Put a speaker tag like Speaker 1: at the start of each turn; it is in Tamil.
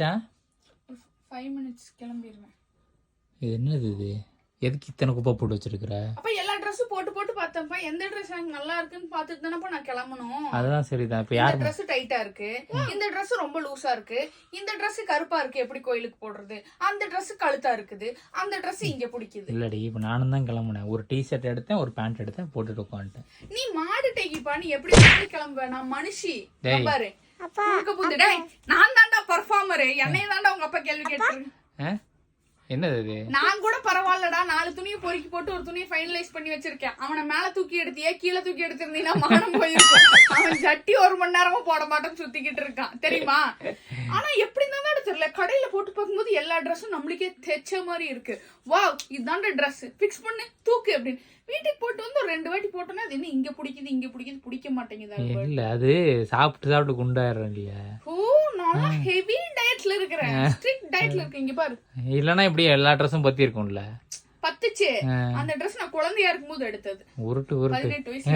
Speaker 1: 5 minutes கிளம்பிடுவேன்.
Speaker 2: இது என்னது இது? எதுக்கு இத்தனை குப்பை போட்டு வச்சிருக்கிற?
Speaker 1: அப்ப எல்லா ட்ரெஸ்ஸும் போட்டு பார்த்தேன்ப்பா. எந்த ட்ரெஸ் எனக்கு நல்லா இருக்குன்னு பார்த்துட்டு தானப்பா நான் கிளம்பணும்.
Speaker 2: அதுதான் சரிதான். இப்ப யார்
Speaker 1: ட்ரெஸ் டைட்டா இருக்கு, இந்த ட்ரெஸ் ரொம்ப லூசா இருக்கு, இந்த ட்ரெஸ் கருப்பா இருக்கு, எப்படி கோயிலுக்கு போடுறது, அந்த ட்ரெஸ் கழுத்தா இருக்குது, அந்த ட்ரெஸ் இங்க பிடிக்குது.
Speaker 2: இல்லடி, இப்ப நானும் தான் கிளம்புனேன். ஒரு டிஷர்ட் எடுத்தேன், ஒரு பேண்ட் எடுத்தேன், போட்டுட்டு உட்காந்துட்டேன்.
Speaker 1: நீ மாடு டேக்கிப்பா, நீ எப்படி கிளம்புவ? நான் மனுஷி பாரு. நான் தான்டா பர்ஃபார்மரு, என்னைய தான்டா உங்க அப்பா கேள்வி கேட்டு.
Speaker 2: என்னது இது?
Speaker 1: நான் கூட பரவாயில்லடா, 4 துணியை பொறுக்கி போட்டு ஒரு துணியை ஃபைனலைஸ் பண்ணி வச்சிருக்கேன். அவனை மேல தூக்கி எடுத்தியே, கீழே தூக்கி எடுத்திருந்தீங்கன்னா மானம் போயிருக்கும். அவன் ஜட்டி 1 மணி நேரமா போட மாட்டேன்னு சுத்திக்கிட்டு இருக்கான் தெரியுமா? ஆனா எப்படி தான் தெரியல, கடையில போட்டு பார்க்கும்போது எல்லா ட்ரெஸ்ஸும் நம்மளுக்கே தைச்ச மாதிரி இருக்கு. வாவ், இதுதான்டா ட்ரெஸ், பிக்ஸ் பண்ணு, தூக்கு அப்படின்னு. வீட்டுக்கு போட்டு வந்து ஒரு 2 வாட்டி போட்டோன்னா அது என்ன இங்க பிடிக்குது இங்க பிடிக்குது, பிடிக்க மாட்டேங்குது.
Speaker 2: இல்ல, அது சாப்பிட்டு குண்டாயிரம் இல்லையா?
Speaker 1: நான் ஹெவி டயட்ல இருக்கிறேன், ஸ்ட்ரிக்ட் டயட்ல இருக்கேன். இங்க பாரு,
Speaker 2: இல்லனா இப்படி எல்லா ட்ரெஸ்ஸும் பத்தி இருக்கும்ல.
Speaker 1: பத்துச்சு. அந்த ட்ரெஸ் நான் குழந்தையா இருக்கும்போது எடுத்தது.
Speaker 2: உருட்டு
Speaker 1: 18 வயசு.